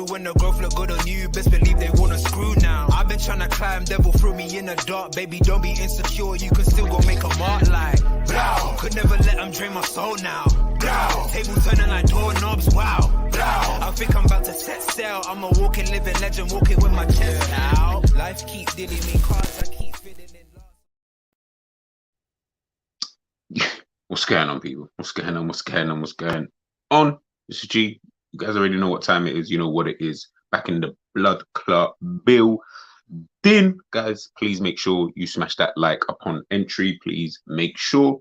true when the growth look good on you. Best believe they wanna screw now. I've been trying to climb, devil threw me in the dark. Baby, don't be insecure, you can still go make a mark like blow. Could never let them drain my soul now. Blow. Table turning like doorknobs, wow. Blow. I think I'm about to set sail. I'm a walking, living legend, walking with my chest out. Life keeps dealing me cards, I keep feeling it. What's going on, people? What's going on? What's going on? What's going on? This is G. You guys already know what time it is. You know what it is. Back in the blood clot building. Guys, please make sure you smash that like upon entry. Please make sure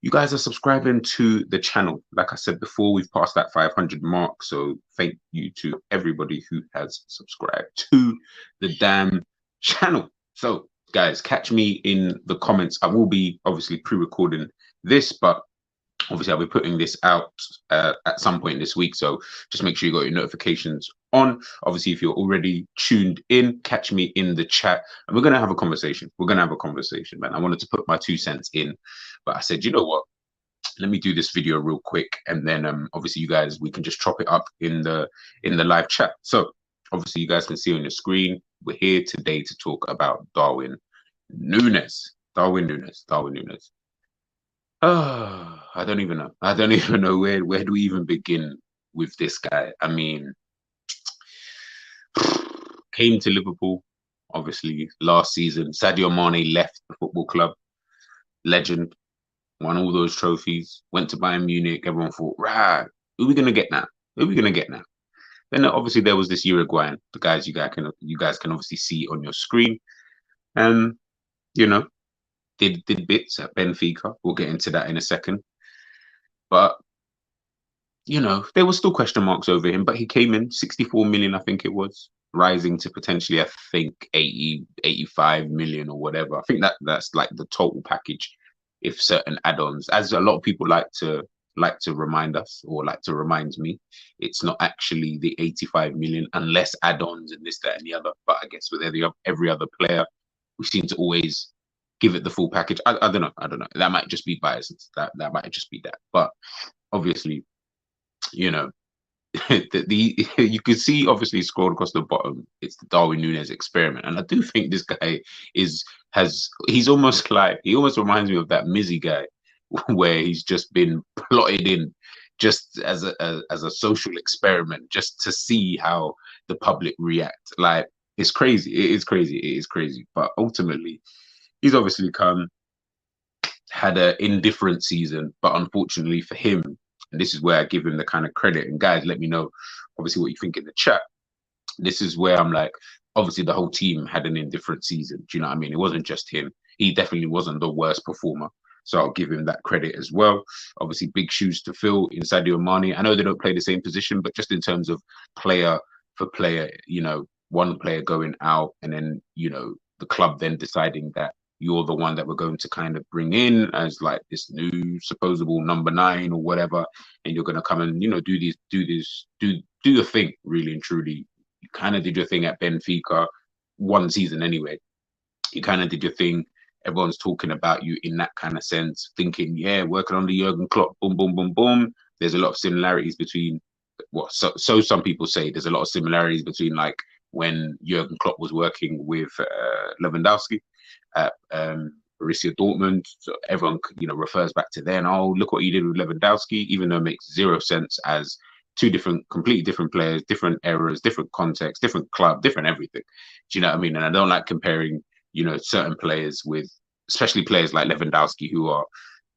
you guys are subscribing to the channel. Like I said before, we've passed that 500 mark. So thank you to everybody who has subscribed to the damn channel. So guys, catch me in the comments. I will be obviously pre-recording this, but obviously I'll be putting this out at some point this week, so just make sure you got your notifications on. Obviously, if you're already tuned in, catch me in the chat and we're going to have a conversation. Man. I wanted to put my 2 cents in, but I said, you know what, let me do this video real quick, and then obviously you guys, we can just chop it up in the live chat. So obviously you guys can see on your screen, we're here today to talk about Darwin Nunez. Darwin Nunez. Oh, I don't even know where do we even begin with this guy. I mean, came to Liverpool obviously last season. Sadio Mane left the football club, legend, won all those trophies, went to Bayern Munich. Everyone thought, right, who are we gonna get now? Then obviously there was this Uruguayan, the guys you guys can obviously see on your screen, and you know, did bits at Benfica. We'll get into that in a second. But, you know, there were still question marks over him, but he came in 64 million, I think it was, rising to potentially, I think, 80, 85 million or whatever. I think that's like the total package, if certain add-ons, as a lot of people like to remind us, or like to remind me, it's not actually the 85 million unless add-ons and this, that, and the other. But I guess with every other player, we seem to always give it the full package. I don't know. That might just be bias. That might just be that. But obviously, you know, you can see obviously scrolled across the bottom, it's the Darwin Nunez experiment. And I do think this guy he's almost reminds me of that Mizzy guy where he's just been plotted in just as a social experiment, just to see how the public react. Like, it's crazy. It is crazy. But ultimately, he's obviously had an indifferent season, but unfortunately for him, and this is where I give him the kind of credit, and guys, let me know obviously what you think in the chat. This is where I'm like, obviously the whole team had an indifferent season. Do you know what I mean? It wasn't just him. He definitely wasn't the worst performer. So I'll give him that credit as well. Obviously, big shoes to fill in Sadio Mane. I know they don't play the same position, but just in terms of player for player, you know, one player going out and then, you know, the club then deciding that you're the one that we're going to kind of bring in as like this new supposable number 9 or whatever, and you're going to come and, you know, do your thing, really and truly. You kind of did your thing at Benfica, one season anyway. You kind of did your thing. Everyone's talking about you in that kind of sense, thinking, yeah, working on the Jurgen Klopp, boom, boom, boom, boom. There's a lot of similarities between what, so some people say there's a lot of similarities between like when Jurgen Klopp was working with Lewandowski at Borussia Dortmund. So everyone, you know, refers back to then, oh, look what he did with Lewandowski, even though it makes zero sense as two completely different players, different eras, different context, different club, different everything. Do you know what I mean? And I don't like comparing, you know, certain players with, especially players like Lewandowski, who are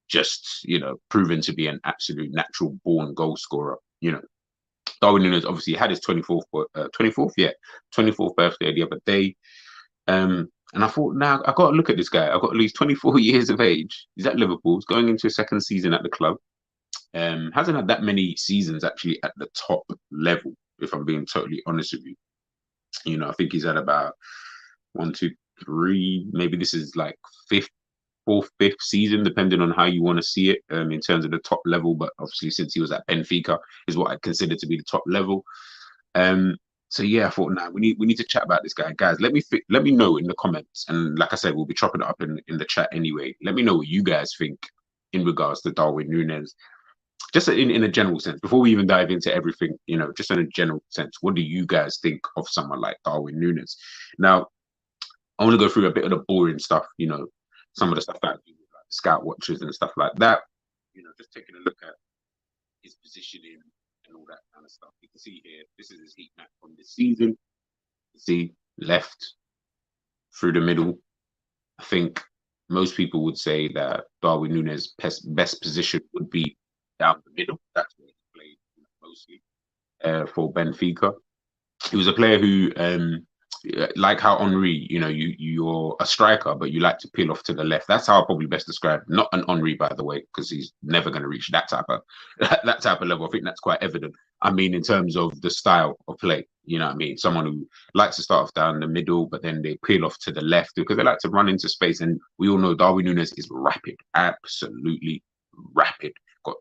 just, you know, proven to be an absolute natural born goal scorer. You know, Darwin Nunez obviously had his 24th birthday the other day. And I thought, now I got to look at this guy. I've got at least 24 years of age. He's at Liverpool. He's going into his second season at the club. Hasn't had that many seasons actually at the top level, if I'm being totally honest with you. You know, I think he's had about 1, 2, 3, maybe this is like fourth, fifth season, depending on how you want to see it, in terms of the top level. But obviously, since he was at Benfica, is what I consider to be the top level. So yeah, I thought, nah, we need to chat about this guy, guys. Let me know in the comments, and like I said, we'll be chopping it up in the chat anyway. Let me know what you guys think in regards to Darwin Nunez. just in a general sense, before we even dive into everything, just in a general sense, what do you guys think of someone like Darwin Nunez? Now, I want to go through a bit of the boring stuff, some of the stuff that I do, like scout watches and stuff like that. Just taking a look at his positioning and all that kind of stuff. You can see here, this is his heat map from this season. You see left through the middle. I think most people would say that Darwin Nunez' best position would be down the middle. That's where he played mostly for Benfica. He was a player who, like how Henry, you're a striker, but you like to peel off to the left. That's how I probably best describe. Not an Henry, by the way, because he's never going to reach that type of level. I think that's quite evident. I mean, in terms of the style of play, you know what I mean? Someone who likes to start off down the middle, but then they peel off to the left because they like to run into space. And we all know Darwin Nunez is rapid, absolutely rapid. Got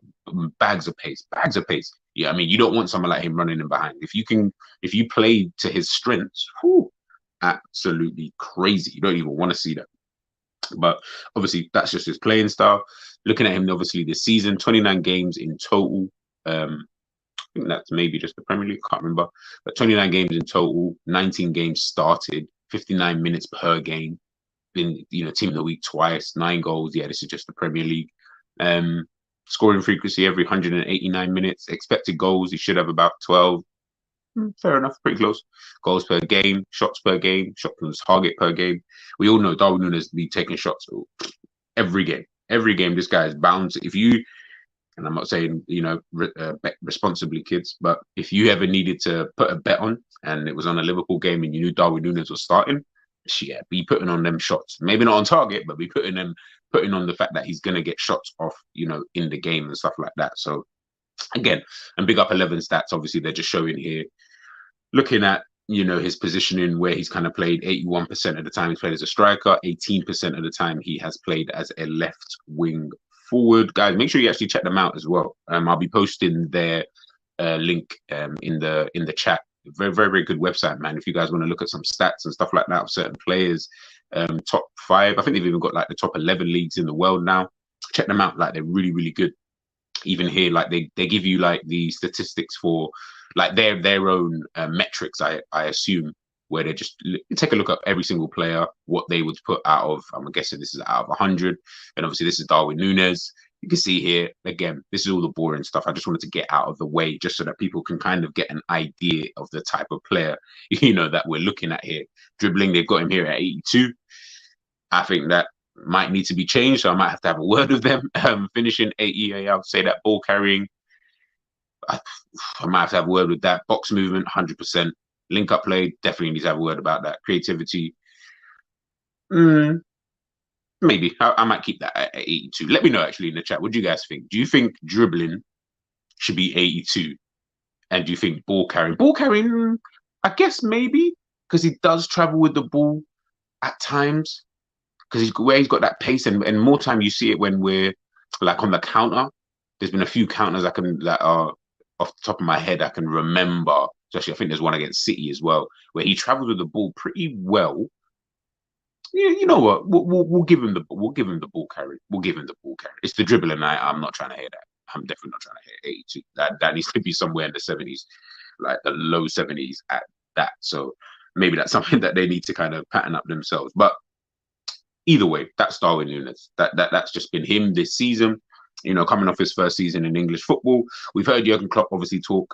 bags of pace. Yeah, I mean, you don't want someone like him running in behind. If you play to his strengths, absolutely crazy. You don't even want to see that. But obviously, that's just his playing style. Looking at him, obviously, this season, 29 games in total. I think that's maybe just the Premier League, can't remember. But 29 games in total, 19 games started, 59 minutes per game. Been, team of the week twice, 9 goals. Yeah, this is just the Premier League. Scoring frequency every 189 minutes. Expected goals, he should have about 12. Fair enough, pretty close. Goals per game, shots per game, shots on target per game. We all know Darwin Núñez be taking shots every game. Every game, this guy is bound to, and I'm not saying, responsibly, kids, but if you ever needed to put a bet on and it was on a Liverpool game and you knew Darwin Núñez was starting, be putting on them shots. Maybe not on target, but be putting on the fact that he's going to get shots off, in the game and stuff like that. So, again, and big up 11 stats. Obviously, they're just showing here, looking at, his positioning where he's kind of played 81% of the time he's played as a striker, 18% of the time he has played as a left wing forward. Guys, make sure you actually check them out as well. I'll be posting their link in the chat. Very, very, very good website, man. If you guys want to look at some stats and stuff like that of certain players, top 5. I think they've even got like the top 11 leagues in the world now. Check them out. Like, they're really, really good. Even here, like they give you like the statistics for like their own metrics, I assume, where they just take a look at every single player, what they would put out of, I'm guessing this is out of 100. And obviously this is Darwin Nunez. You can see here, again, this is all the boring stuff. I just wanted to get out of the way just so that people can kind of get an idea of the type of player, that we're looking at here. Dribbling, they've got him here at 82. I think that might need to be changed, so I might have to have a word with them. Finishing 80, I would say that ball carrying, I might have to have a word with that. Box movement, 100%. Link up play, definitely need to have a word about that. Creativity, maybe. I might keep that at 82. Let me know actually in the chat. What do you guys think? Do you think dribbling should be 82? And do you think ball carrying? Ball carrying, I guess maybe, because he does travel with the ball at times. Because he's got that pace, and more time you see it when we're like on the counter. There's been a few counters that are off the top of my head I can remember. Especially, I think there's one against City as well, where he travels with the ball pretty well. Yeah, you know what? We'll give him the ball carry. We'll give him the ball carry. It's the dribbling. I'm not trying to hear that. I'm definitely not trying to hear 82. That needs to be somewhere in the 70s, like the low 70s at that. So maybe that's something that they need to kind of pattern up themselves. But either way, that's Darwin Nunez. That's just been him this season. Coming off his first season in English football. We've heard Jurgen Klopp obviously talk,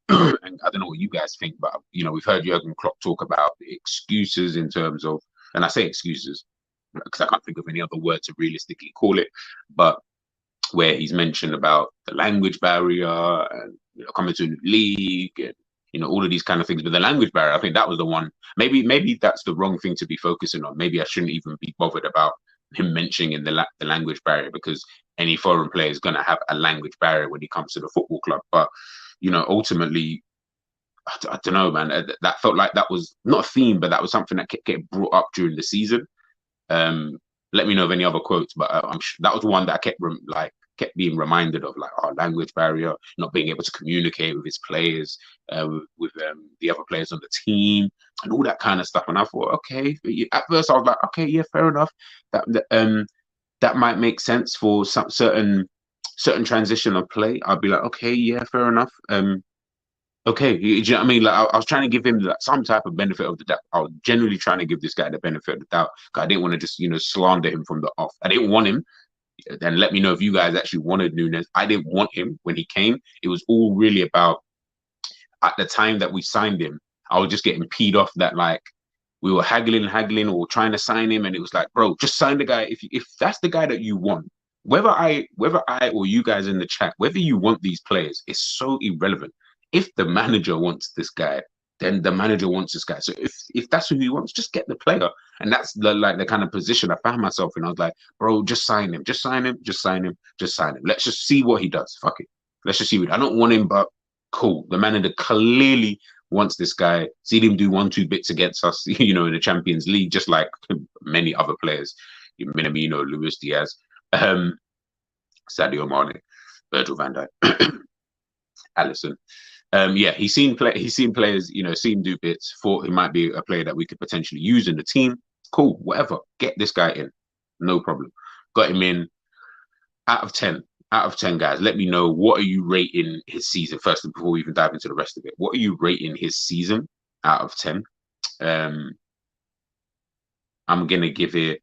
and I don't know what you guys think, but we've heard Jurgen Klopp talk about the excuses in terms of, and I say excuses because I can't think of any other word to realistically call it, but where he's mentioned about the language barrier and coming to a new league and all of these kind of things. But the language barrier, I think that was the one. Maybe that's the wrong thing to be focusing on. Maybe I shouldn't even be bothered about him mentioning the language barrier, because any foreign player is going to have a language barrier when he comes to the football club. But ultimately, I don't know, man. That felt like that was not a theme, but that was something that kept getting brought up during the season. Let me know of any other quotes, but I'm sure that was one that I kept being reminded of, like our language barrier, not being able to communicate with his players, with the other players on the team, and all that kind of stuff. And I thought, okay, at first I was like, okay, yeah, fair enough. That might make sense for some certain certain transition of play, I'd be like, okay, yeah, fair enough. Okay, do you know what I mean? Like, I was trying to give him like some type of benefit of the doubt. I was generally trying to give this guy the benefit of the doubt. 'Cause I didn't want to just, slander him from the off. I didn't want him. Then let me know if you guys actually wanted Nunez. I didn't want him when he came. It was all really about at the time that we signed him. I was just getting peed off that like we were haggling, or trying to sign him, and it was like, bro, just sign the guy. If that's the guy that you want, whether I or you guys in the chat, whether you want these players, is so irrelevant. If the manager wants this guy, then the manager wants this guy. So if that's who he wants, just get the player. And that's the kind of position I found myself in. I was like, bro, just sign him, just sign him, just sign him, just sign him. Let's just see what he does. Fuck it. Let's just see what I don't want him, but cool. The manager clearly wants this guy. See him do 1-2 bits against us, in the Champions League, just like many other players, Minamino, Luis Diaz, Sadio Mane, Virgil van Dijk, Allison. Yeah, he's seen players, seen do bits, thought he might be a player that we could potentially use in the team. Cool, whatever. Get this guy in. No problem. Got him in. Out of 10, guys, let me know, what are you rating his season first before we even dive into the rest of it? What are you rating his season out of 10? I'm gonna give it.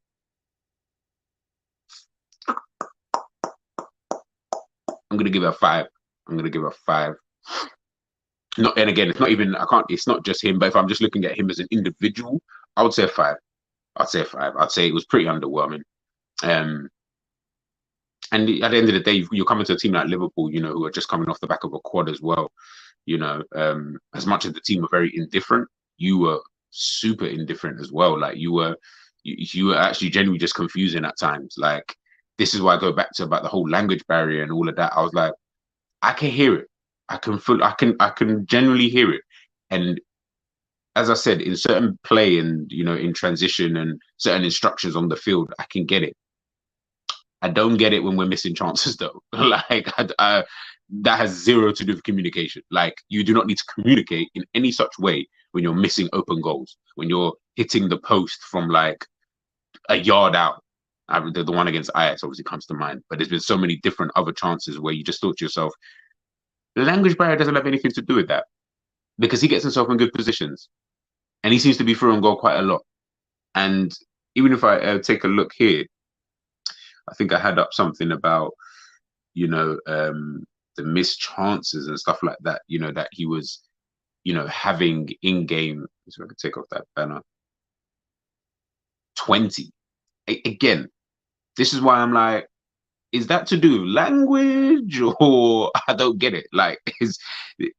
I'm gonna give it a 5. Not, and again, it's not even. It's not just him. But if I'm just looking at him as an individual, I would say a 5. I'd say it was pretty underwhelming. And at the end of the day, you're coming to a team like Liverpool, who are just coming off the back of a quad as well. As much as the team were very indifferent, you were super indifferent as well. Like you were actually genuinely just confusing at times. Like, this is why I go back to about the whole language barrier and all of that. I was like, I can hear it. I can generally hear it. And as I said, in certain play and, in transition and certain instructions on the field, I can get it. I don't get it when we're missing chances, though. Like, that has zero to do with communication. Like, you do not need to communicate in any such way when you're missing open goals, when you're hitting the post from like a yard out. The one against Ajax obviously comes to mind, but there's been so many different other chances where you just thought to yourself, the language barrier doesn't have anything to do with that, because he gets himself in good positions and he seems to be through and goal quite a lot. And even if I take a look here, I think I had up something about, the missed chances and stuff like that, that he was, having in game. So I could take off that banner. 20. Again, this is why I'm like, is that to do with language, or I don't get it? Like,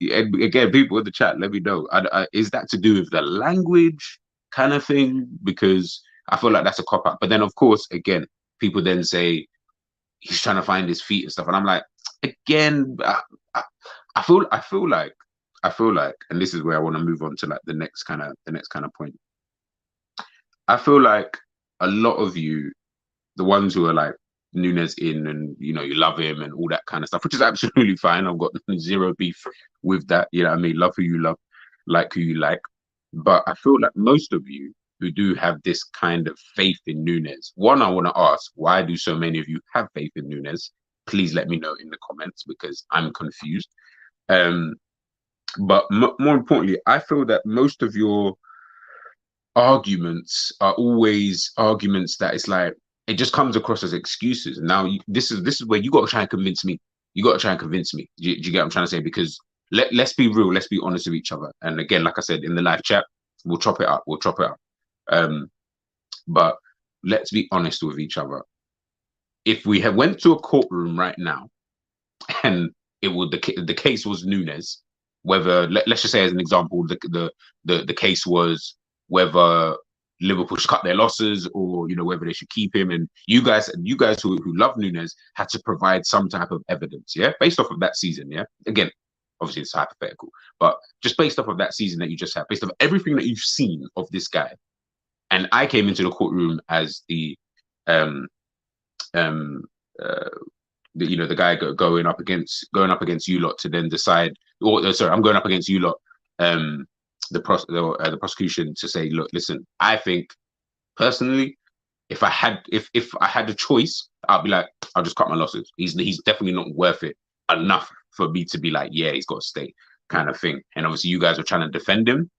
again, people in the chat, let me know. Is that to do with the language kind of thing? Because I feel like that's a cop out. But then, of course, again, people then say he's trying to find his feet and stuff, and I'm like, again, I feel like, and this is where I want to move on to like the next kind of point. I feel like a lot of you, the ones who are like Nunez in, and you love him and all that kind of stuff, which is absolutely fine. I've got zero beef with that. You know what I mean? Love who you love, like who you like. But I feel like most of you who do have this kind of faith in Nunez, one, I want to ask, why do so many of you have faith in Nunez? Please let me know in the comments, because I'm confused. But more importantly, I feel that most of your arguments are always arguments that it's like, it just comes across as excuses. And now this is where you got to try and convince me. Do you get what I'm trying to say? Because let's be real, let's be honest with each other. And again, like I said in the live chat, we'll chop it up. But let's be honest with each other. If we had went to a courtroom right now, and the case was Nunez, whether let's just say as an example, the case was whether Liverpool should cut their losses, or whether they should keep him, and you guys who love Nunez had to provide some type of evidence, based off of that season, again, obviously it's hypothetical, but just based off of that season that you just had, based off everything that you've seen of this guy, and I came into the courtroom as the guy going up against you lot to then decide, or sorry, I'm going up against you lot, the prosecution, to say, look, listen, I think personally if I had a choice, I'd be like, I'll just cut my losses. He's definitely not worth it enough for me to be like, yeah, he's got to stay, kind of thing. And obviously, you guys are trying to defend him.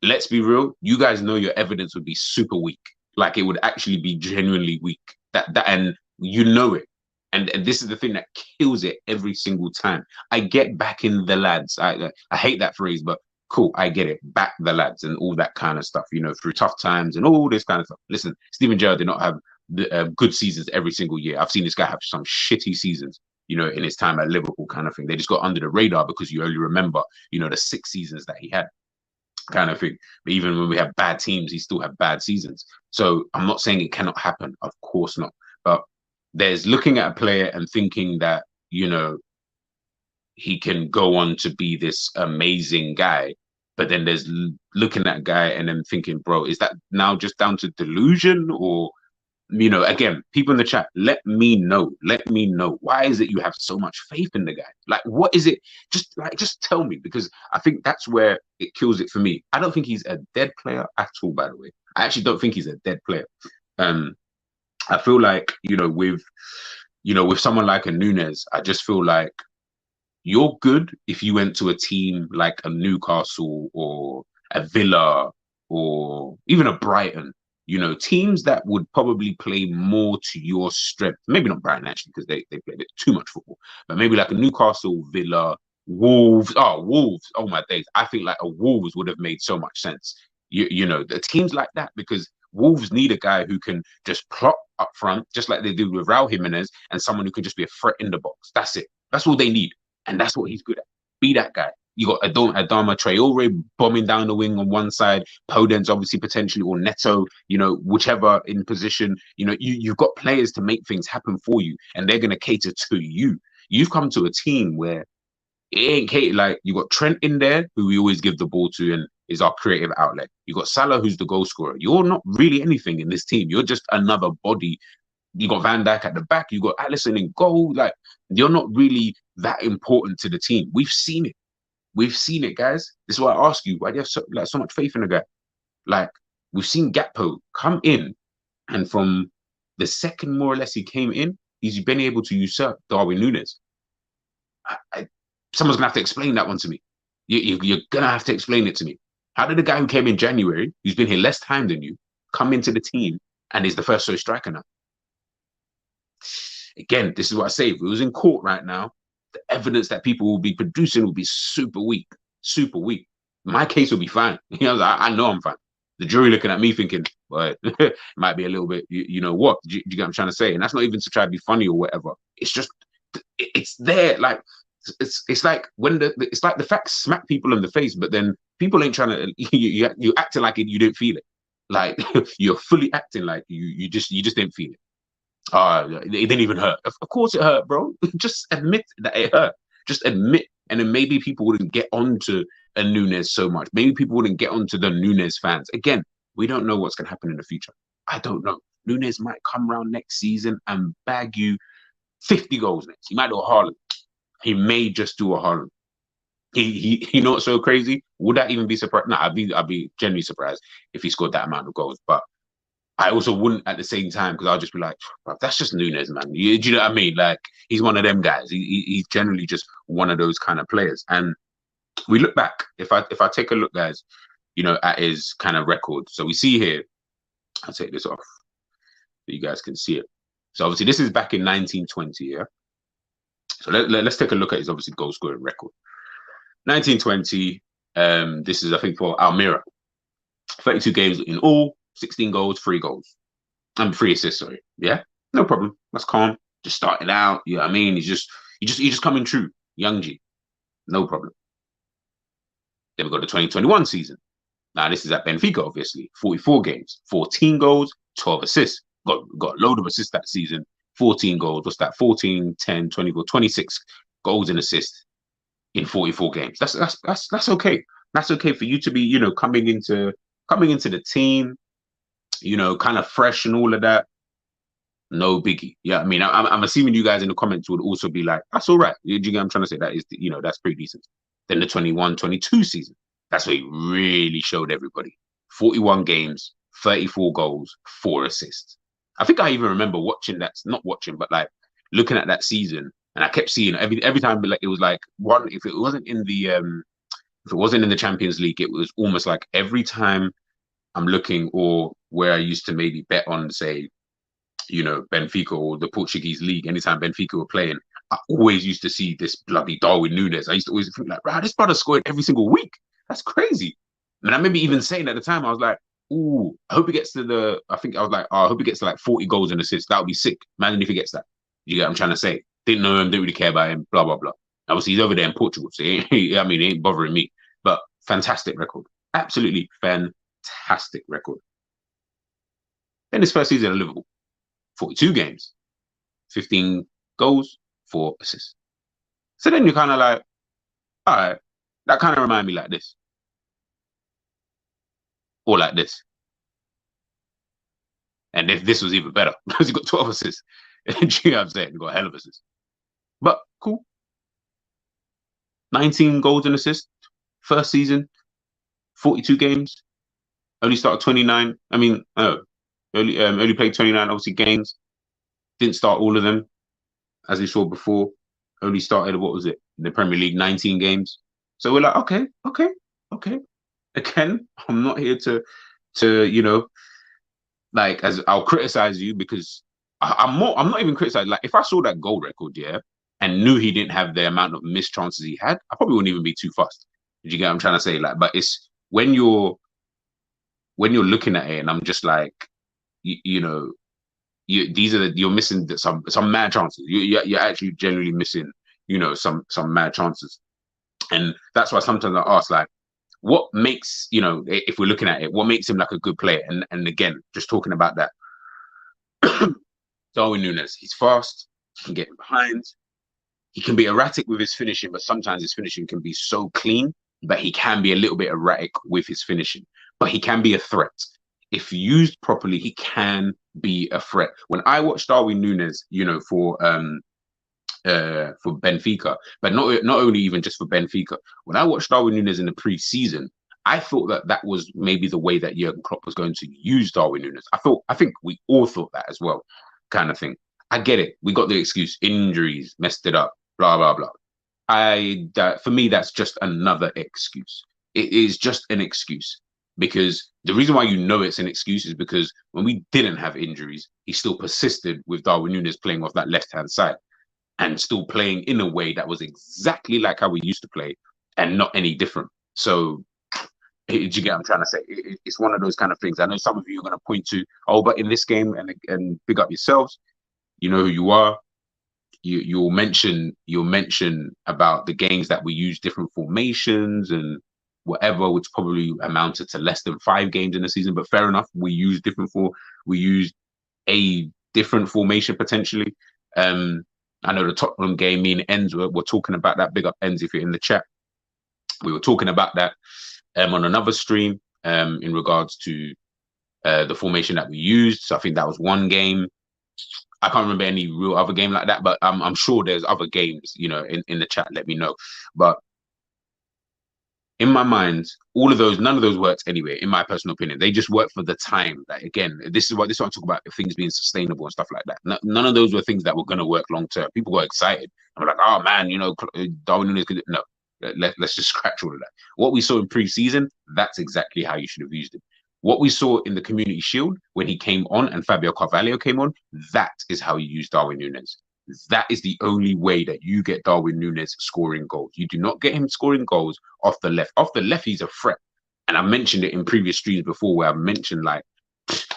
Let's be real. You guys know your evidence would be super weak. Like it would actually be genuinely weak. And you know it. And this is the thing that kills it every single time. I get back in the lads. I hate that phrase, but cool, I get it. Back the lads and all that kind of stuff, through tough times and all this kind of stuff. Listen, Steven Gerrard did not have good seasons every single year. I've seen this guy have some shitty seasons, in his time at Liverpool, kind of thing. They just got under the radar because you only remember, the 6 seasons that he had, kind of thing. But even when we have bad teams, he still have bad seasons. So I'm not saying it cannot happen. Of course not. But there's looking at a player and thinking that, he can go on to be this amazing guy. But then there's looking at a guy and then thinking, bro, is that now just down to delusion? Or, again, people in the chat, let me know. Let me know. Why is it you have so much faith in the guy? Like, what is it? Just tell me, because I think that's where it kills it for me. I don't think he's a dead player at all, by the way. I actually don't think he's a dead player. I feel like, with someone like a Nunez, I just feel like you're good if you went to a team like a Newcastle or a Villa or even a Brighton, teams that would probably play more to your strength. Maybe not Brighton, actually, because they play a bit too much football, but maybe like a Newcastle, Villa, Wolves. Oh my days. I think like a Wolves would have made so much sense. The teams like that, because Wolves need a guy who can just plot up front, just like they do with Raul Jimenez, and someone who can just be a threat in the box. That's it. That's all they need. And that's what he's good at. Be that guy. You got Adama Traore bombing down the wing on one side, Podence obviously potentially, or Neto, whichever in position. You've got players to make things happen for you, and they're going to cater to you. You've come to a team where it ain't catered. Like, you got Trent in there, who we always give the ball to and is our creative outlet. You got Salah, who's the goal scorer. You're not really anything in this team. You're just another body. You got Van Dijk at the back. You got Alisson in goal. Like, you're not really that important to the team. We've seen it. We've seen it, guys. This is why I ask you, why do you have so much faith in the guy? Like, we've seen Gakpo come in, and from the second more or less he came in, he's been able to usurp Darwin Núñez. Someone's gonna have to explain that one to me. You're gonna have to explain it to me. How did a guy who came in January, who's been here less time than you, come into the team and is the first choice striker now? Again, this is what I say. If it was in court right now, the evidence that people will be producing will be super weak, super weak. My case will be fine. I know I'm fine. The jury looking at me thinking, well, it might be a little bit, what? Do you get what I'm trying to say? And that's not even to try to be funny or whatever. It's just, it's there. Like, it's like when it's like the facts smack people in the face, but then people ain't trying to, you acting like you didn't feel it. Like, you're fully acting like you just didn't feel it. It didn't even hurt. Of course it hurt, bro. Just admit that it hurt. Just admit. And then maybe people wouldn't get onto a Nunez so much. Maybe people wouldn't get onto the Nunez fans. Again, we don't know what's going to happen in the future. I don't know. Nunez might come around next season and bag you 50 goals next. He might do a Haaland. He may just do a Haaland. He not so crazy. Would that even be surprised? No, I'd be genuinely surprised if he scored that amount of goals. But I also wouldn't at the same time, because I'll just be like, that's just Nunez, man. Do you know what I mean? Like, he's one of them guys. He's generally just one of those kind of players. And we look back, if I take a look, guys, at his kind of record. So we see here, I'll take this off so you guys can see it. So obviously this is back in 1920, yeah? So let's take a look at his obviously goal scoring record. 1920, this is, I think, for Almira. 32 games in all, 16 goals, 3 goals. 3 assists, sorry. Yeah, no problem. That's calm. Just starting out, you know what I mean? He's just coming true. Young G. No problem. Then we got the 2021 season. Now this is at Benfica, obviously. 44 games, 14 goals, 12 assists. Got a load of assists that season. 14 goals. What's that? 14, 10, 24, 26 goals and assists in 44 games. That's okay. That's okay for you to be, coming into the team, kind of fresh and all of that. No biggie. Yeah, I mean, I'm assuming you guys in the comments would also be like, that's all right. Do you get what I'm trying to say? That is, that's pretty decent. Then the 21-22 season. That's where he really showed everybody. 41 games, 34 goals, 4 assists. I think I even remember watching that, not watching, but like looking at that season, and I kept seeing every time, like it was like one. If it wasn't in the Champions League, it was almost like every time I'm looking, or where I used to maybe bet on, say, Benfica or the Portuguese league. Anytime Benfica were playing, I always used to see this bloody Darwin Nunez. I used to always think like, wow, this brother scored every single week. That's crazy. And I remember even saying at the time, I was like, ooh, I hope he gets to I hope he gets to like 40 goals and assists. That would be sick. Imagine if he gets that. You get what I'm trying to say? Didn't know him, didn't really care about him, blah, blah, blah. Obviously, he's over there in Portugal, so he ain't bothering me. But fantastic record. Absolutely fantastic record. Then his first season at Liverpool, 42 games, 15 goals, 4 assists. So then you're kind of like, all right, that kind of remind me like this. Or like this. And if this was even better, because he got 12 assists. Do you know what I'm saying? He got a hell of assists. But cool. 19 goals and assists. First season, 42 games. Only started 29. I mean, only played 29, obviously, games. Didn't start all of them, as we saw before. Only started, what was it? In the Premier League, 19 games. So we're like, okay. Again, I'm not here to like, as I'll criticize you, because I'm not even criticizing. Like, if I saw that goal record, yeah, and knew he didn't have the amount of missed chances he had, I probably wouldn't even be too fussed. Did you get what I'm trying to say? Like, but it's when you're looking at it, and I'm just like, you're missing some mad chances. You're actually generally missing, some mad chances, and that's why sometimes I ask, like, what makes, if we're looking at it, what makes him like a good player? And again, just talking about that, Darwin Nunez, he's fast, he can get in behind, he can be erratic with his finishing, but sometimes his finishing can be so clean that he can be a little bit erratic with his finishing, but he can be a threat. If used properly, he can be a threat. When I watched Darwin Nunez, for Benfica, but not only even just for Benfica. When I watched Darwin Nunez in the pre-season, I thought that was maybe the way that Jurgen Klopp was going to use Darwin Nunez. I think we all thought that as well, kind of thing. I get it. We got the excuse, injuries, messed it up, blah, blah, blah. For me, that's just another excuse. It is just an excuse, because the reason why it's an excuse is because when we didn't have injuries, he still persisted with Darwin Nunez playing off that left-hand side and still playing in a way that was exactly like how we used to play and not any different. So, do you get what I'm trying to say? It's one of those kind of things. I know some of you are going to point to, but in this game, and pick up yourselves, you know who you are. You'll mention about the games that we use different formations and whatever, which probably amounted to less than 5 games in the season. But fair enough, we use a different formation potentially. I know the Tottenham game, me and Enz were talking about that. Big up Enz if you're in the chat. We were talking about that on another stream in regards to the formation that we used. So I think that was one game. I can't remember any real other game like that, but I'm sure there's other games, in the chat. Let me know. But in my mind, none of those worked anyway, in my personal opinion. They just work for the time. Like, again, this is what I talk about, things being sustainable and stuff like that. None of those were things that were going to work long term. People got excited. I'm like, oh man, Darwin Núñez could. No, let's just scratch all of that. What we saw in pre-season, that's exactly how you should have used it. What we saw in the Community Shield when he came on and Fabio Carvalho came on, that is how you use Darwin Núñez. That is the only way that you get Darwin Nunez scoring goals. You do not get him scoring goals off the left. Off the left, he's a threat. And I mentioned it in previous streams before, where I mentioned, like,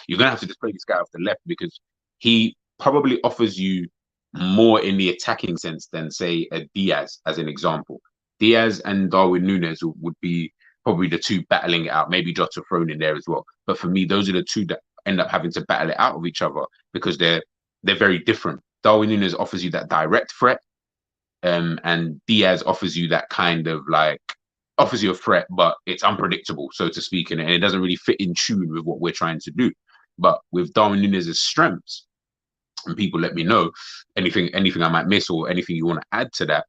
you're going to have to display this guy off the left because he probably offers you more in the attacking sense than, say, a Diaz, as an example. Diaz and Darwin Nunez would be probably the two battling it out. Maybe Jota thrown in there as well. But for me, those are the two that end up having to battle it out of each other because they're very different. Darwin Nunez offers you that direct threat, and Diaz offers you that kind of offers you a threat, but it's unpredictable, so to speak, and it doesn't really fit in tune with what we're trying to do. But with Darwin Nunez's strengths, and people let me know anything I might miss or anything you want to add to that.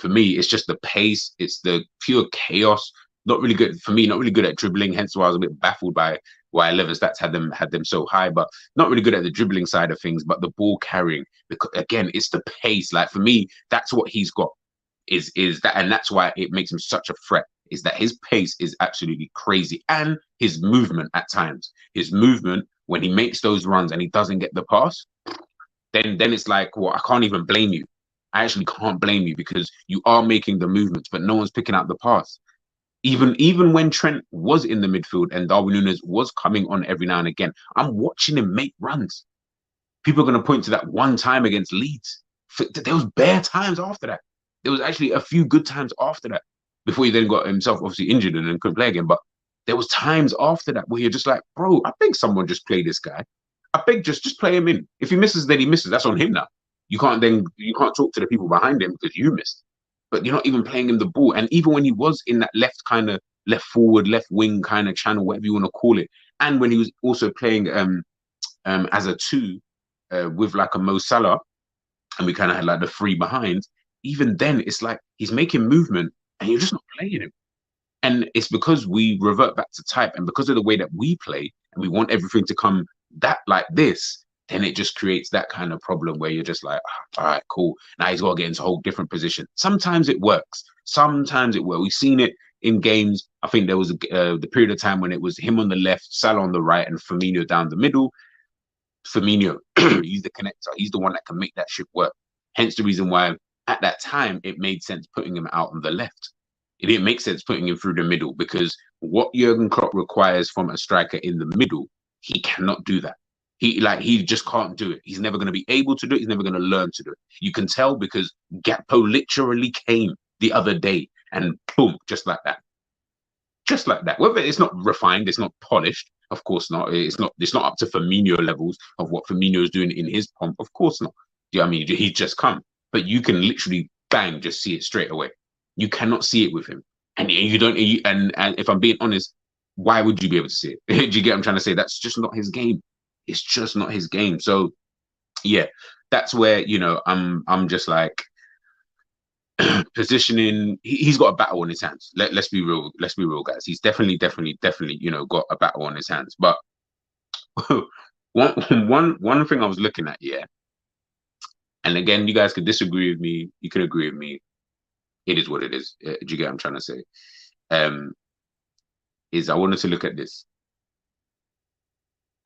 For me, it's just the pace, it's the pure chaos, not really good for me. Not really good at dribbling. Hence why I was a bit baffled by why 11 stats had them so high. But not really good at the dribbling side of things. But the ball carrying, because again, it's the pace. Like for me, that's what he's got. Is that, and that's why it makes him such a threat. Is that his pace is absolutely crazy, and his movement at times. His movement when he makes those runs and he doesn't get the pass, then it's like, well, I can't even blame you. I actually can't blame you because you are making the movements, but no one's picking out the pass. Even when Trent was in the midfield and Darwin Nunez was coming on every now and again, I'm watching him make runs. People are going to point to that one time against Leeds. There was bare times after that. There was actually a few good times after that before he then got himself obviously injured and then couldn't play again. But there was times after that where you're just like, bro, I think someone just play this guy. I think just play him in. If he misses, then he misses. That's on him now. You can't talk to the people behind him because you missed. But you're not even playing him the ball. And even when he was in that left forward, left wing kind of channel, whatever you want to call it, and when he was also playing as a two with like a Mo Salah, and we kind of had like the three behind, even then it's like he's making movement and you're just not playing him. And it's because we revert back to type, and because of the way that we play and we want everything to come that like this, then it just creates that kind of problem where you're just like, all right, cool. Now he's got to get into a whole different position. Sometimes it works. Sometimes it works. We've seen it in games. I think there was the period of time when it was him on the left, Salah on the right, and Firmino down the middle. Firmino, he's the connector. He's the one that can make that ship work. Hence the reason why at that time it made sense putting him out on the left. It didn't make sense putting him through the middle because what Jurgen Klopp requires from a striker in the middle, he cannot do that. He just can't do it. He's never going to be able to do it. He's never going to learn to do it. You can tell because Gakpo literally came the other day and boom, just like that. Just like that. Whether it's not refined, it's not polished, of course not. It's not up to Firmino levels of what Firmino is doing in his pomp, of course not. Do you know what I mean? He's just come. But you can literally bang, just see it straight away. You cannot see it with him. And you don't and if I'm being honest, why would you be able to see it? Do you get what I'm trying to say? That's just not his game. It's just not his game. So yeah, that's where, I'm just like positioning. He's got a battle on his hands. Let's be real. Let's be real, guys. He's definitely, got a battle on his hands. But one thing I was looking at, yeah. And again, you guys could disagree with me. You can agree with me. It is what it is. Do you get what I'm trying to say? Is I wanted to look at this.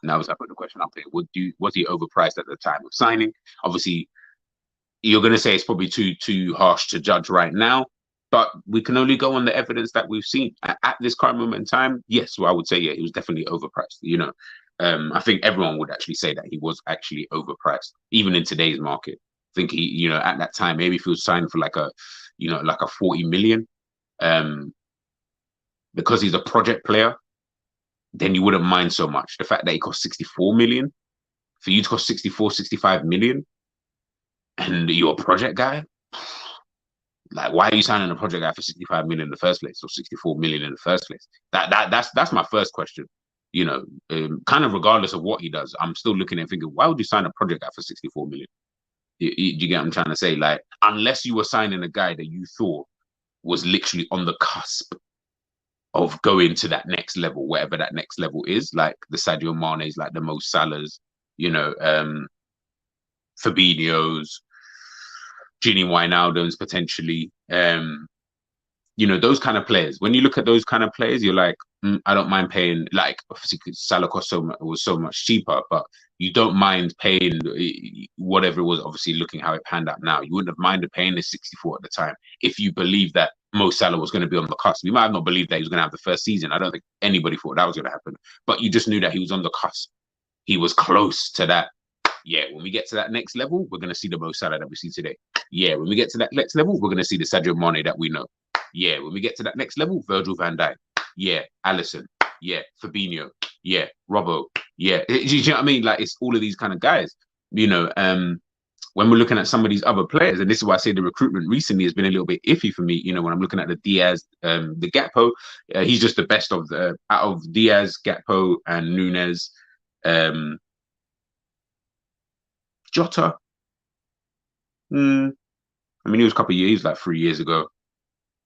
Now, as I put the question up there, was he overpriced at the time of signing? Obviously, you're going to say it's probably too harsh to judge right now, but we can only go on the evidence that we've seen at this current moment in time. Yes, well, I would say he was definitely overpriced. I think everyone would actually say that he was actually overpriced, even in today's market. I think he, at that time, maybe if he was signed for like a 40 million, because he's a project player, then you wouldn't mind so much. The fact that he cost 64 million, for you to cost 64, 65 million, and you're a project guy, like, why are you signing a project guy for 65 million in the first place, or 64 million in the first place? That's my first question. Kind of regardless of what he does, I'm still looking and thinking, why would you sign a project guy for 64 million? You get what I'm trying to say? Like, unless you were signing a guy that you thought was literally on the cusp of going to that next level, whatever that next level is, like the Sadio Mane's, like the Mo Salahs, Fabinho's, Gini Wijnaldum's potentially, those kind of players. When you look at those kind of players, you're like, I don't mind paying. Like, obviously, Salah was so much cheaper, but you don't mind paying whatever it was. Obviously, looking how it panned out now, you wouldn't have minded paying the 64 at the time if you believe that Mo Salah was going to be on the cusp. You might have not believed that he was going to have the first season. I don't think anybody thought that was going to happen, but you just knew that he was on the cusp. He was close to that. Yeah, when we get to that next level, we're going to see the Mo Salah that we see today. Yeah, when we get to that next level, we're going to see the Sadio Mane that we know. Yeah, when we get to that next level, Virgil van Dijk. Yeah, Alisson. Yeah, Fabinho. Yeah, Robbo. Yeah, do you know what I mean? Like, it's all of these kind of guys. When we're looking at some of these other players, and this is why I say the recruitment recently has been a little bit iffy for me. When I'm looking at the Diaz, the Gakpo, he's just the best out of Diaz, Gakpo, and Nunez. Jota. He was a couple of years, like 3 years ago.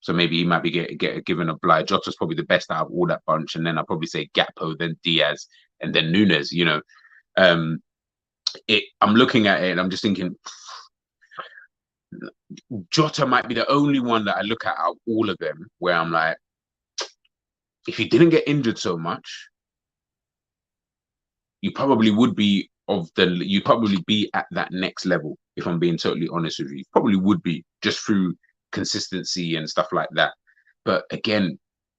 So maybe he might be given a bye. Jota's probably the best out of all that bunch, and then I'll probably say Gakpo, then Diaz, and then Nunez. Um, I'm looking at it and I'm just thinking Jota might be the only one that I look at out of all of them where I'm like, if he didn't get injured so much, you probably would be you'd probably be at that next level. If I'm being totally honest with you, probably would be just through consistency and stuff like that. But again,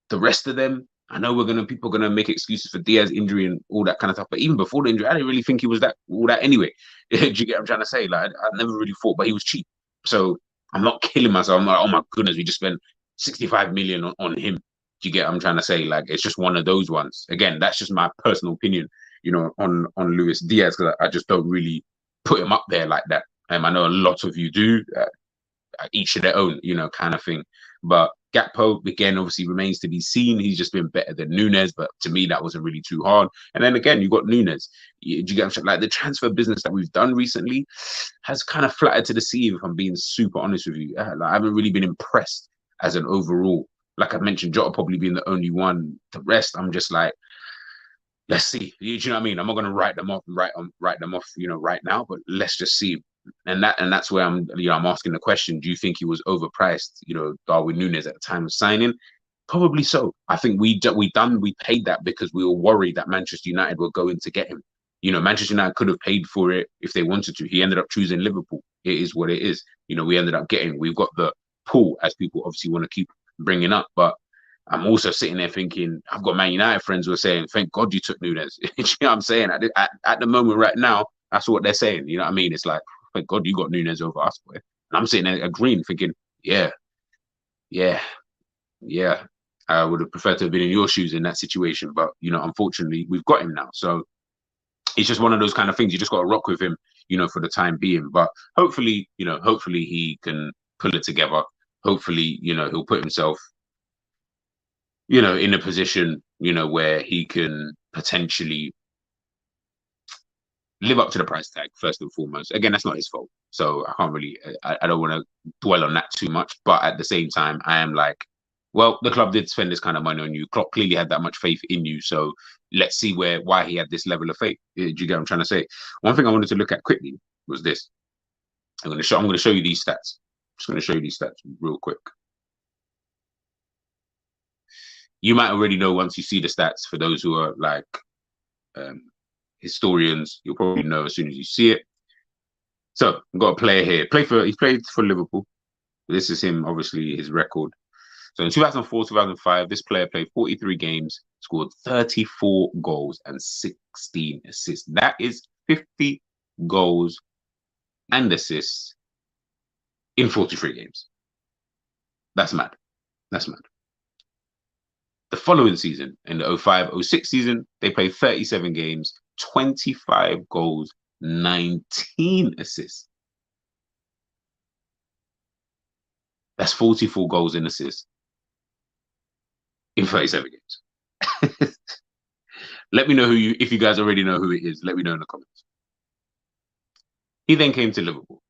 the rest of them, I know people are gonna make excuses for Diaz injury and all that kind of stuff. But even before the injury, I didn't really think he was all that anyway. Do you get what I'm trying to say? Like I never really thought, but he was cheap. So I'm not killing myself. I'm like, oh my goodness, we just spent 65 million on him. Do you get what I'm trying to say? Like it's just one of those ones. Again, that's just my personal opinion, on Luis Diaz, because I just don't really put him up there like that. I know a lot of you do, each of their own, kind of thing. But Gakpo, again, obviously remains to be seen. He's just been better than Nunez, but to me, that wasn't really too hard. And then again, you got Nunez. You get like the transfer business that we've done recently has kind of flattered to the sieve, if I'm being super honest with you. Like, I haven't really been impressed as an overall. Like I mentioned, Jota probably being the only one. The rest, I'm just like, let's see. Do you know what I mean? I'm not going to write them off, right now, but let's just see. And that's where I'm asking the question: do you think he was overpriced? Darwin Nunez at the time of signing, probably so. I think we paid that because we were worried that Manchester United were going to get him. Manchester United could have paid for it if they wanted to. He ended up choosing Liverpool. It is what it is. We ended up we've got the pool, as people obviously want to keep bringing up, but I'm also sitting there thinking, I've got Man United friends who are saying, thank God you took Nunez. You know what I'm saying? At the moment right now, that's what they're saying. You know what I mean? It's like, thank God you got Nunez over us, boy. And I'm sitting there agreeing, thinking, yeah. I would have preferred to have been in your shoes in that situation. But, unfortunately, we've got him now. So it's just one of those kind of things. You just got to rock with him, for the time being. But hopefully he can pull it together. Hopefully, he'll put himself in a position, where he can potentially live up to the price tag, first and foremost. Again, that's not his fault. So I can't really, I don't want to dwell on that too much. But at the same time, I am like, well, the club did spend this kind of money on you. Klopp clearly had that much faith in you. So let's see why he had this level of faith. Do you get what I'm trying to say? One thing I wanted to look at quickly was this. I'm going to show you these stats. I'm just going to show you these stats real quick. You might already know once you see the stats. For those who are like historians, you'll probably know as soon as you see it. So I've got a player here. He played for Liverpool. This is him, obviously, his record. So in 2004, 2005, this player played 43 games, scored 34 goals and 16 assists. That is 50 goals and assists in 43 games. That's mad. That's mad. The following season, in the 05-06 season, they played 37 games, 25 goals, 19 assists. That's 44 goals and assists in 37 games. Let me know if you guys already know who it is, let me know in the comments. He then came to Liverpool.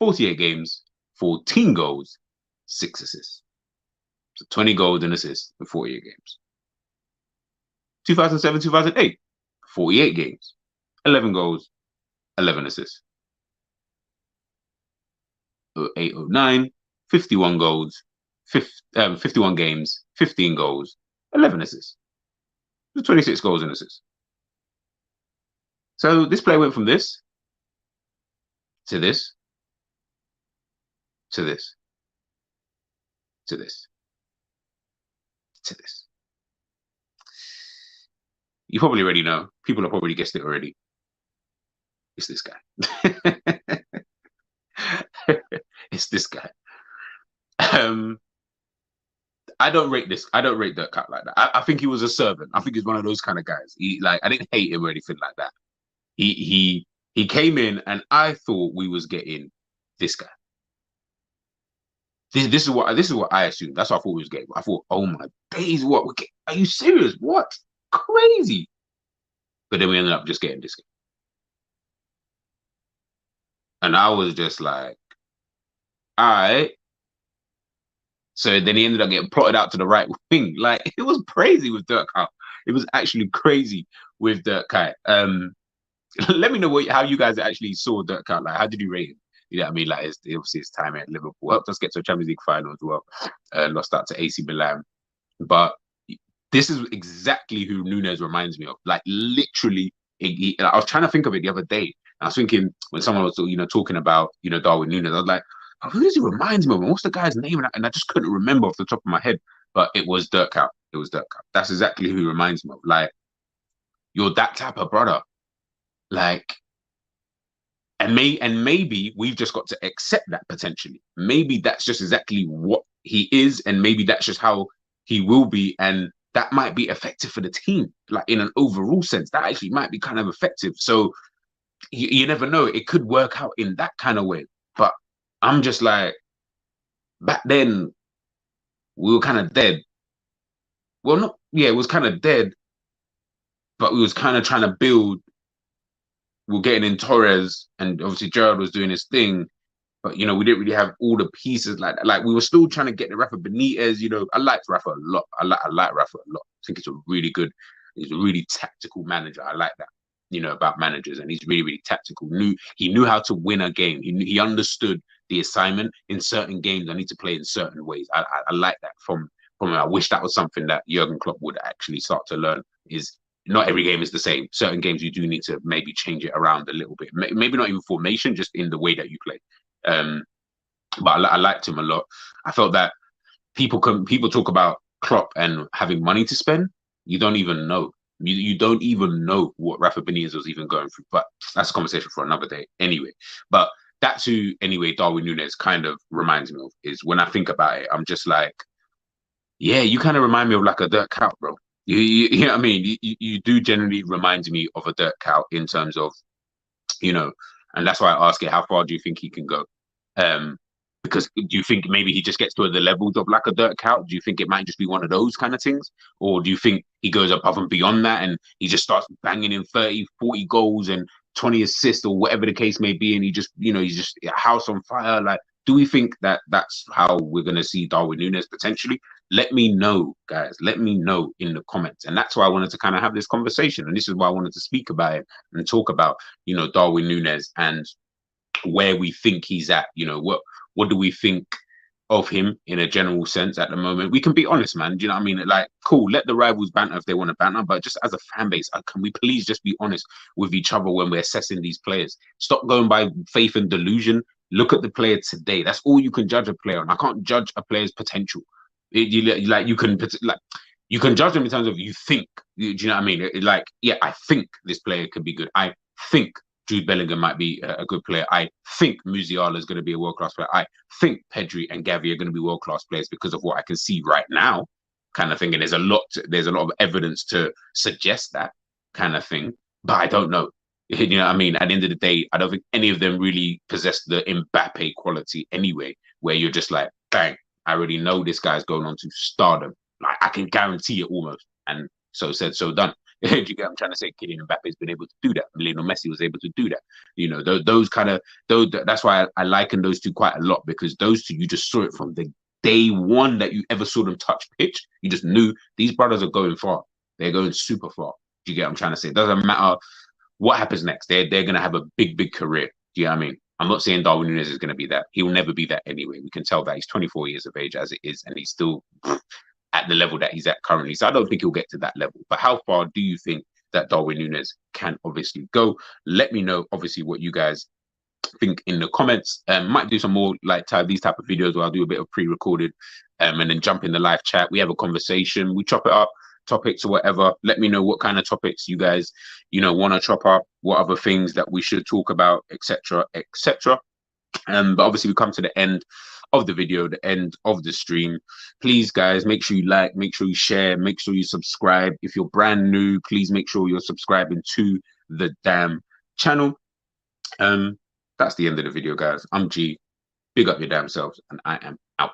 48 games, 14 goals, 6 assists. So 20 goals and assists in 48 games. 2007, 2008, 48 games, 11 goals, 11 assists. 08, 09, 51 goals, 51 games, 15 goals, 11 assists. 26 goals and assists. So this player went from this to this to this to this to this. You probably already know. People have probably guessed it already. It's this guy. It's this guy. I don't rate Dirk Kuyt like that. I think he was a servant. I think he's one of those kind of guys. I didn't hate him or anything like that. He came in and I thought we was getting this guy. This is what I assumed. That's what I thought we was getting. I thought, oh my days, what? Are you serious? What? Crazy. But then we ended up just getting this guy. And I was just like, all right, So then he ended up getting plotted out to the right wing. Like, it was crazy with Dirk Kuyt. It was actually crazy with Dirk Kuyt. Let me know how you guys actually saw Dirk Kuyt. Like, how did you rate him? You know what I mean? Like, obviously his time at Liverpool helped us get to a Champions League final as well. Lost out to AC Milan. But this is exactly who Nunez reminds me of. Like, literally, I was trying to think of it the other day. I was thinking when someone was, talking about, Darwin Nunez, I was like, oh, who does he remind me of? And what's the guy's name? And I just couldn't remember off the top of my head. But it was Dirk Kuyt. It was Dirk Kuyt. That's exactly who he reminds me of. Like, you're that type of brother. Like, and maybe we've just got to accept that potentially. Maybe that's just exactly what he is, and maybe that's just how he will be, and that might be effective for the team. Like, in an overall sense, that actually might be kind of effective. So you never know. It could work out in that kind of way. But I'm just like, back then we were kind of dead. Well, it was kind of dead, but we was kind of trying to build. We're getting in Torres, and obviously Gerrard was doing his thing, but we didn't really have all the pieces like that. Like, we were still trying to get the Rafa Benitez. I liked Rafa a lot. I like Rafa a lot. I think he's a really tactical manager. I like that, about managers, and he's really, really tactical. He knew how to win a game. He understood the assignment. In certain games, I need to play in certain ways. I like that from him. I wish that was something that Jurgen Klopp would actually start to learn. Is not every game is the same. Certain games you do need to maybe change it around a little bit. Maybe not even formation, just in the way that you play. But I liked him a lot. I felt that people talk about Klopp and having money to spend. You don't even know. You don't even know what Rafa Benitez was even going through. But that's a conversation for another day. Anyway, but that's who Darwin Nunez kind of reminds me of. Is when I think about it, I'm just like, yeah, you kind of remind me of like a Dirk Kuyt, bro. You know what I mean? You do generally remind me of a Dirk Kuyt in terms of, and that's why I ask it, how far do you think he can go? Because do you think maybe he just gets to the levels of like a Dirk Kuyt? Do you think it might just be one of those kind of things? Or do you think he goes above and beyond that and he just starts banging in 30, 40 goals and 20 assists or whatever the case may be, and he's just a house on fire? Like, do we think that that's how we're going to see Darwin Nunez potentially? Let me know, guys. Let me know in the comments. And that's why I wanted to kind of have this conversation. And this is why I wanted to speak about it and talk about, Darwin Nunez and where we think he's at. What do we think of him in a general sense at the moment? We can be honest, man. Do you know what I mean? Like, cool, let the rivals banter if they want to banter, but just as a fan base, can we please just be honest with each other when we're assessing these players? Stop going by faith and delusion. Look at the player today. That's all you can judge a player on. I can't judge a player's potential. You can judge them in terms of you think. Do you know what I mean? I think this player could be good. I think Jude Bellingham might be a good player. I think Musiala is going to be a world-class player. I think Pedri and Gavi are going to be world-class players because of what I can see right now, kind of thing. And there's a lot of evidence to suggest that kind of thing, but I don't know. You know what I mean? At the end of the day, I don't think any of them really possess the Mbappe quality anyway, where you're just like, bang, I already know this guy's going on to stardom. Like, I can guarantee it almost. And so said, so done. Do you get what I'm trying to say? Kylian Mbappe's been able to do that. Lionel Messi was able to do that. That's why I liken those two quite a lot, because those two, you just saw it from the day one that you ever saw them touch pitch. You just knew these brothers are going far. They're going super far. Do you get what I'm trying to say? It doesn't matter what happens next. They're going to have a big, big career. Do you know what I mean? I'm not saying Darwin Nunez is going to be that. He will never be that anyway. We can tell that he's 24 years of age as it is, and he's still at the level that he's at currently. So I don't think he'll get to that level. But how far do you think that Darwin Nunez can obviously go? Let me know, obviously, what you guys think in the comments. Might do some more these type of videos where I'll do a bit of pre-recorded and then jump in the live chat. We have a conversation. We chop it up, topics or whatever. Let me know what kind of topics you guys, want to chop up, what other things that we should talk about, etc., etc. But obviously we come to the end of the video, the end of the stream. Please, guys, make sure you like, make sure you share, make sure you subscribe. If you're brand new, please make sure you're subscribing to the damn channel. That's the end of the video, guys. I'm G. Big up your damn selves, and I am out.